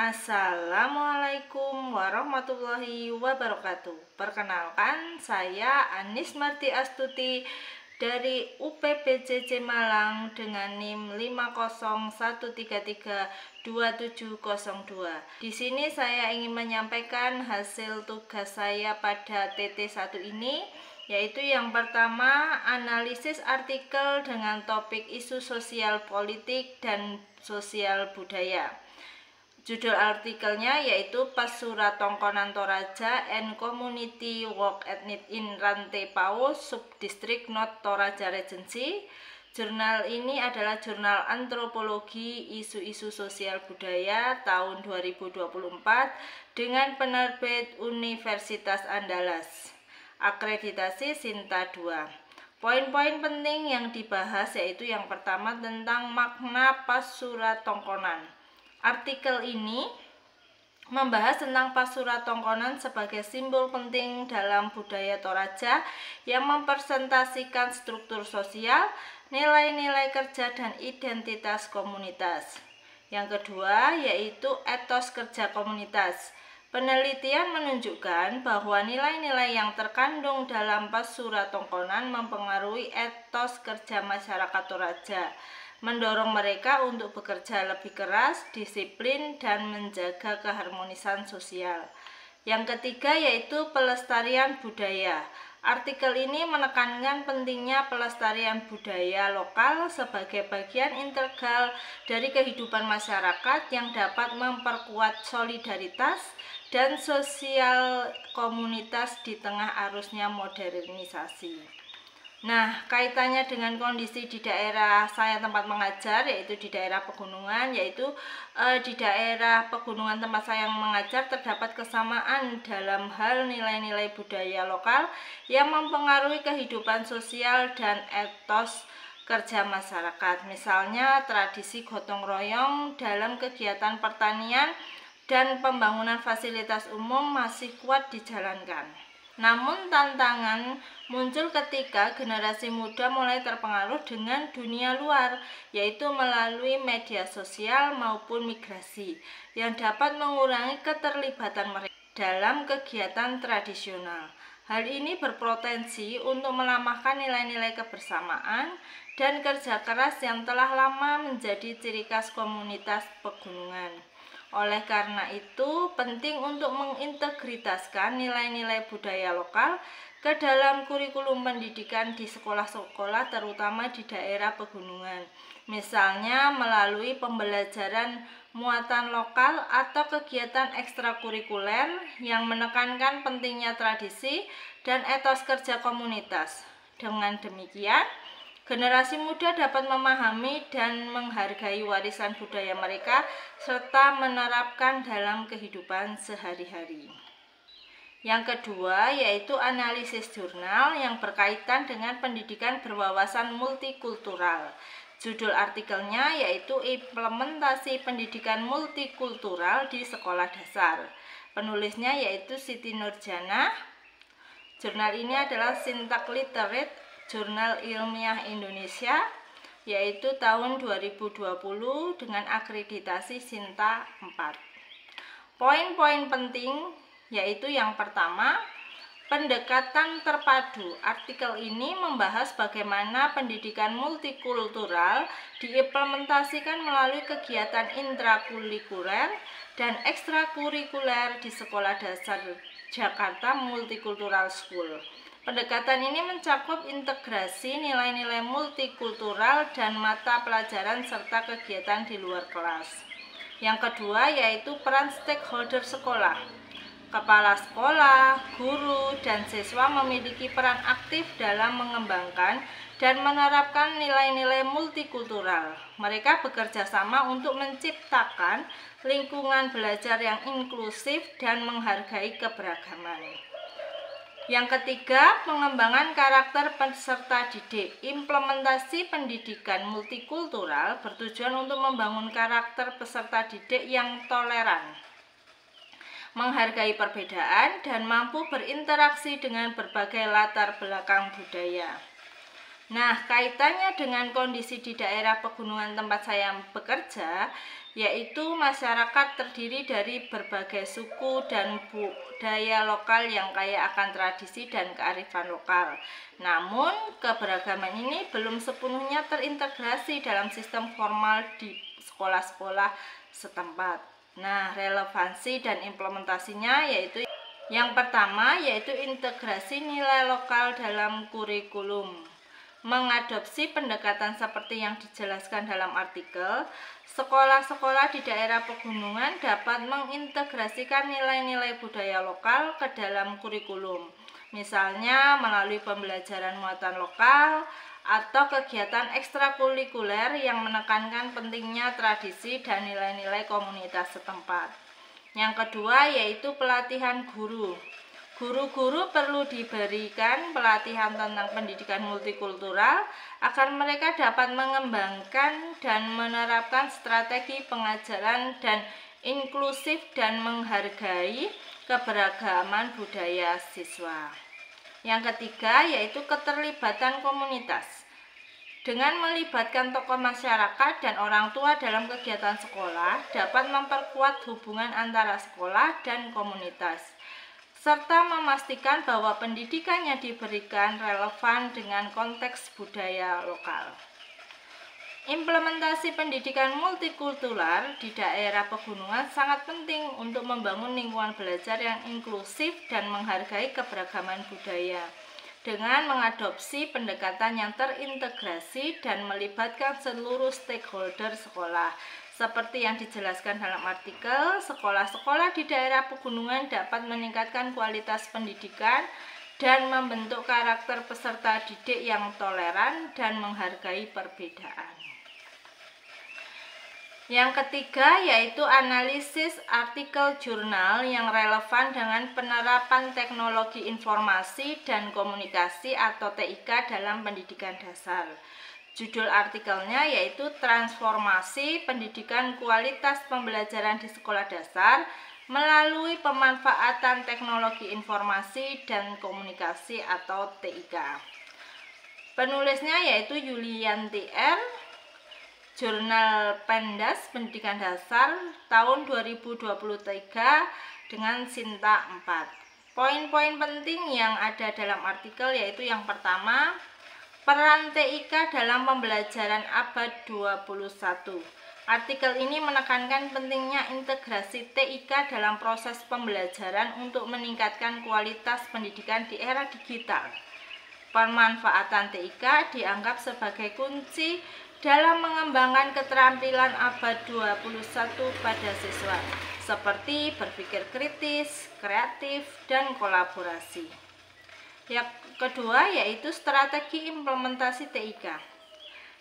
Assalamualaikum warahmatullahi wabarakatuh. Perkenalkan, saya Anis Marti Astuti dari UPPJJ Malang dengan NIM 501332702. Di sini saya ingin menyampaikan hasil tugas saya pada TT1 ini, yaitu yang pertama, analisis artikel dengan topik isu sosial politik dan sosial budaya. Judul artikelnya yaitu Pasura Tongkonan Toraja and Community Work Etnik in Rantepao Subdistrik North Toraja Regency. Jurnal ini adalah jurnal antropologi isu-isu sosial budaya tahun 2024 dengan penerbit Universitas Andalas. Akreditasi Sinta 2. Poin-poin penting yang dibahas yaitu yang pertama tentang makna Pasura Tongkonan. Artikel ini membahas tentang Pasura Tongkonan sebagai simbol penting dalam budaya Toraja yang mempresentasikan struktur sosial, nilai-nilai kerja, dan identitas komunitas. Yang kedua yaitu etos kerja komunitas. Penelitian menunjukkan bahwa nilai-nilai yang terkandung dalam Pasura Tongkonan mempengaruhi etos kerja masyarakat Toraja, mendorong mereka untuk bekerja lebih keras, disiplin, dan menjaga keharmonisan sosial. Yang ketiga yaitu pelestarian budaya. Artikel ini menekankan pentingnya pelestarian budaya lokal sebagai bagian integral dari kehidupan masyarakat yang dapat memperkuat solidaritas dan sosial komunitas di tengah arusnya modernisasi. Nah, kaitannya dengan kondisi di daerah saya tempat mengajar, yaitu di daerah pegunungan, di daerah pegunungan tempat saya mengajar terdapat kesamaan dalam hal nilai-nilai budaya lokal yang mempengaruhi kehidupan sosial dan etos kerja masyarakat. Misalnya tradisi gotong royong dalam kegiatan pertanian dan pembangunan fasilitas umum masih kuat dijalankan. Namun tantangan muncul ketika generasi muda mulai terpengaruh dengan dunia luar, yaitu melalui media sosial maupun migrasi, yang dapat mengurangi keterlibatan mereka dalam kegiatan tradisional. Hal ini berpotensi untuk melemahkan nilai-nilai kebersamaan dan kerja keras yang telah lama menjadi ciri khas komunitas pegunungan. Oleh karena itu, penting untuk mengintegritaskan nilai-nilai budaya lokal ke dalam kurikulum pendidikan di sekolah-sekolah, terutama di daerah pegunungan. Misalnya melalui pembelajaran muatan lokal atau kegiatan ekstrakurikuler yang menekankan pentingnya tradisi dan etos kerja komunitas. Dengan demikian, generasi muda dapat memahami dan menghargai warisan budaya mereka serta menerapkan dalam kehidupan sehari-hari. Yang kedua yaitu analisis jurnal yang berkaitan dengan pendidikan berwawasan multikultural. Judul artikelnya yaitu Implementasi Pendidikan Multikultural di Sekolah Dasar. Penulisnya yaitu Siti Nurjana. Jurnal ini adalah Sintak Literate Jurnal Ilmiah Indonesia, yaitu tahun 2020 dengan akreditasi Sinta 4. Poin-poin penting yaitu yang pertama, pendekatan terpadu. Artikel ini membahas bagaimana pendidikan multikultural diimplementasikan melalui kegiatan intrakurikuler dan ekstrakurikuler di Sekolah Dasar Jakarta Multicultural School. Pendekatan ini mencakup integrasi nilai-nilai multikultural dan mata pelajaran serta kegiatan di luar kelas. Yang kedua yaitu peran stakeholder sekolah. Kepala sekolah, guru, dan siswa memiliki peran aktif dalam mengembangkan dan menerapkan nilai-nilai multikultural. Mereka bekerja sama untuk menciptakan lingkungan belajar yang inklusif dan menghargai keberagaman. Yang ketiga, pengembangan karakter peserta didik. Implementasi pendidikan multikultural bertujuan untuk membangun karakter peserta didik yang toleran, menghargai perbedaan, dan mampu berinteraksi dengan berbagai latar belakang budaya. Nah, kaitannya dengan kondisi di daerah pegunungan tempat saya bekerja, yaitu masyarakat terdiri dari berbagai suku dan budaya lokal yang kaya akan tradisi dan kearifan lokal. Namun, keberagaman ini belum sepenuhnya terintegrasi dalam sistem formal di sekolah-sekolah setempat. Nah, relevansi dan implementasinya yaitu yang pertama yaitu integrasi nilai lokal dalam kurikulum. Mengadopsi pendekatan seperti yang dijelaskan dalam artikel, sekolah-sekolah di daerah pegunungan dapat mengintegrasikan nilai-nilai budaya lokal ke dalam kurikulum, misalnya melalui pembelajaran muatan lokal atau kegiatan ekstrakurikuler yang menekankan pentingnya tradisi dan nilai-nilai komunitas setempat. Yang kedua yaitu pelatihan guru. Guru-guru perlu diberikan pelatihan tentang pendidikan multikultural agar mereka dapat mengembangkan dan menerapkan strategi pengajaran dan inklusif dan menghargai keberagaman budaya siswa. Yang ketiga yaitu keterlibatan komunitas. Dengan melibatkan tokoh masyarakat dan orang tua dalam kegiatan sekolah dapat memperkuat hubungan antara sekolah dan komunitas, serta memastikan bahwa pendidikan yang diberikan relevan dengan konteks budaya lokal. Implementasi pendidikan multikultural di daerah pegunungan sangat penting untuk membangun lingkungan belajar yang inklusif dan menghargai keberagaman budaya. Dengan mengadopsi pendekatan yang terintegrasi dan melibatkan seluruh stakeholder sekolah. Seperti yang dijelaskan dalam artikel, sekolah-sekolah di daerah pegunungan dapat meningkatkan kualitas pendidikan dan membentuk karakter peserta didik yang toleran dan menghargai perbedaan. Yang ketiga yaitu analisis artikel jurnal yang relevan dengan penerapan teknologi informasi dan komunikasi atau TIK dalam pendidikan dasar. Judul artikelnya yaitu Transformasi Pendidikan Kualitas Pembelajaran di Sekolah Dasar melalui pemanfaatan teknologi informasi dan komunikasi atau TIK. Penulisnya yaitu Yulianti R. Jurnal Pendas Pendidikan Dasar tahun 2023 dengan Sinta 4. Poin-poin penting yang ada dalam artikel yaitu yang pertama, peran TIK dalam pembelajaran abad 21. Artikel ini menekankan pentingnya integrasi TIK dalam proses pembelajaran untuk meningkatkan kualitas pendidikan di era digital. Pemanfaatan TIK dianggap sebagai kunci dalam mengembangkan keterampilan abad 21 pada siswa, seperti berpikir kritis, kreatif, dan kolaborasi. Yang kedua yaitu strategi implementasi TIK.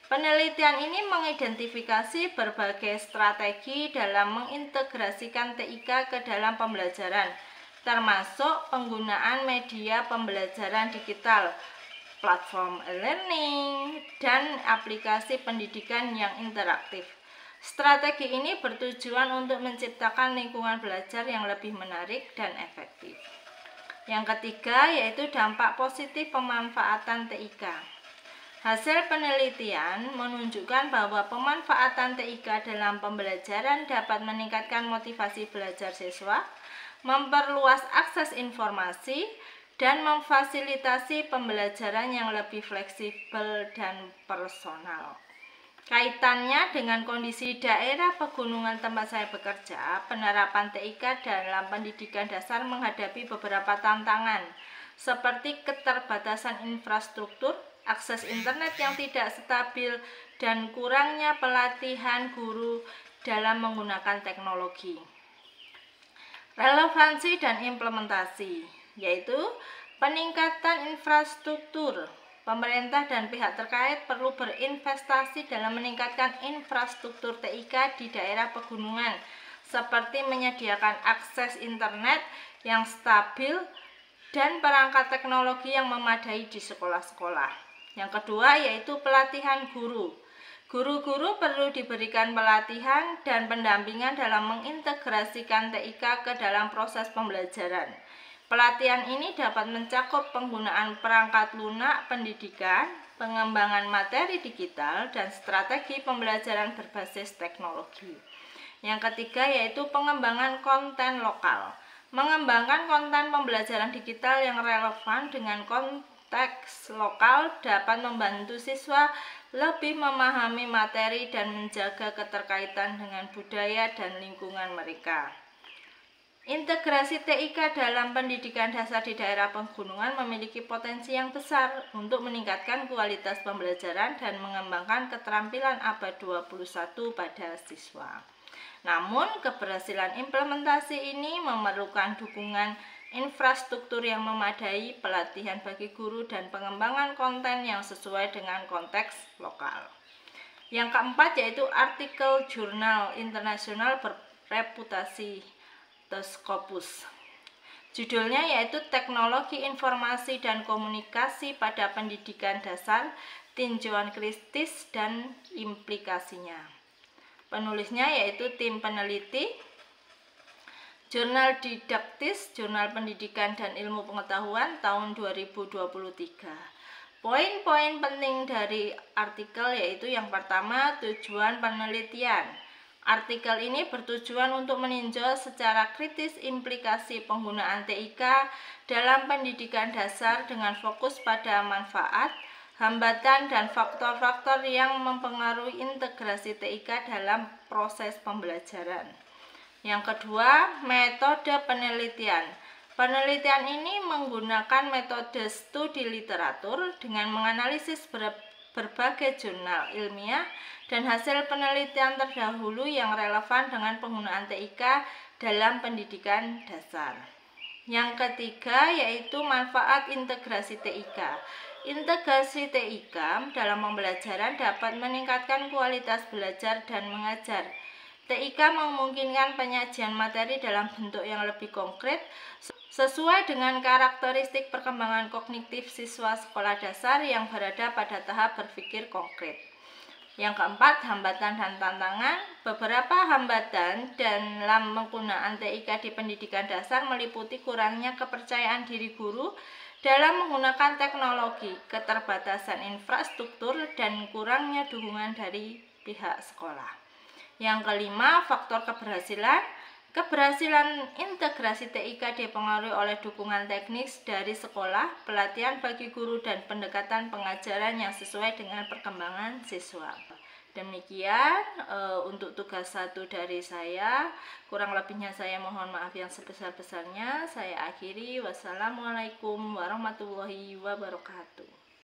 Penelitian ini mengidentifikasi berbagai strategi dalam mengintegrasikan TIK ke dalam pembelajaran, termasuk penggunaan media pembelajaran digital, platform e-learning, dan aplikasi pendidikan yang interaktif. Strategi ini bertujuan untuk menciptakan lingkungan belajar yang lebih menarik dan efektif. Yang ketiga yaitu dampak positif pemanfaatan TIK. Hasil penelitian menunjukkan bahwa pemanfaatan TIK dalam pembelajaran dapat meningkatkan motivasi belajar siswa, memperluas akses informasi, dan memfasilitasi pembelajaran yang lebih fleksibel dan personal. Kaitannya dengan kondisi daerah pegunungan tempat saya bekerja, penerapan TIK dalam pendidikan dasar menghadapi beberapa tantangan, seperti keterbatasan infrastruktur, akses internet yang tidak stabil, dan kurangnya pelatihan guru dalam menggunakan teknologi. Relevansi dan implementasi, yaitu peningkatan infrastruktur. Pemerintah dan pihak terkait perlu berinvestasi dalam meningkatkan infrastruktur TIK di daerah pegunungan, seperti menyediakan akses internet yang stabil dan perangkat teknologi yang memadai di sekolah-sekolah. Yang kedua yaitu pelatihan guru. Guru-guru perlu diberikan pelatihan dan pendampingan dalam mengintegrasikan TIK ke dalam proses pembelajaran. Pelatihan ini dapat mencakup penggunaan perangkat lunak pendidikan, pengembangan materi digital, dan strategi pembelajaran berbasis teknologi. Yang ketiga yaitu pengembangan konten lokal. Mengembangkan konten pembelajaran digital yang relevan dengan konteks lokal dapat membantu siswa lebih memahami materi dan menjaga keterkaitan dengan budaya dan lingkungan mereka. Integrasi TIK dalam pendidikan dasar di daerah pegunungan memiliki potensi yang besar untuk meningkatkan kualitas pembelajaran dan mengembangkan keterampilan abad 21 pada siswa. Namun, keberhasilan implementasi ini memerlukan dukungan infrastruktur yang memadai, pelatihan bagi guru, dan pengembangan konten yang sesuai dengan konteks lokal. Yang keempat yaitu artikel jurnal internasional berreputasi Scopus. Judulnya yaitu Teknologi Informasi dan Komunikasi pada Pendidikan Dasar, Tinjauan Kritis dan Implikasinya. Penulisnya yaitu tim peneliti, Jurnal Didaktis, Jurnal Pendidikan dan Ilmu Pengetahuan tahun 2023. Poin-poin penting dari artikel yaitu yang pertama, tujuan penelitian. Artikel ini bertujuan untuk meninjau secara kritis implikasi penggunaan TIK dalam pendidikan dasar dengan fokus pada manfaat, hambatan, dan faktor-faktor yang mempengaruhi integrasi TIK dalam proses pembelajaran. Yang kedua, metode penelitian. Penelitian ini menggunakan metode studi literatur dengan menganalisis berbagai jurnal ilmiah dan hasil penelitian terdahulu yang relevan dengan penggunaan TIK dalam pendidikan dasar. Yang ketiga yaitu manfaat integrasi TIK. Integrasi TIK dalam pembelajaran dapat meningkatkan kualitas belajar dan mengajar. TIK memungkinkan penyajian materi dalam bentuk yang lebih konkret sesuai dengan karakteristik perkembangan kognitif siswa sekolah dasar yang berada pada tahap berpikir konkret. Yang keempat, hambatan dan tantangan. Beberapa hambatan dalam penggunaan TIK di pendidikan dasar meliputi kurangnya kepercayaan diri guru dalam menggunakan teknologi, keterbatasan infrastruktur, dan kurangnya dukungan dari pihak sekolah. Yang kelima, faktor keberhasilan. Keberhasilan integrasi TIK dipengaruhi oleh dukungan teknis dari sekolah, pelatihan bagi guru, dan pendekatan pengajaran yang sesuai dengan perkembangan siswa. Demikian untuk tugas 1 dari saya. Kurang lebihnya saya mohon maaf yang sebesar-besarnya. Saya akhiri. Wassalamualaikum warahmatullahi wabarakatuh.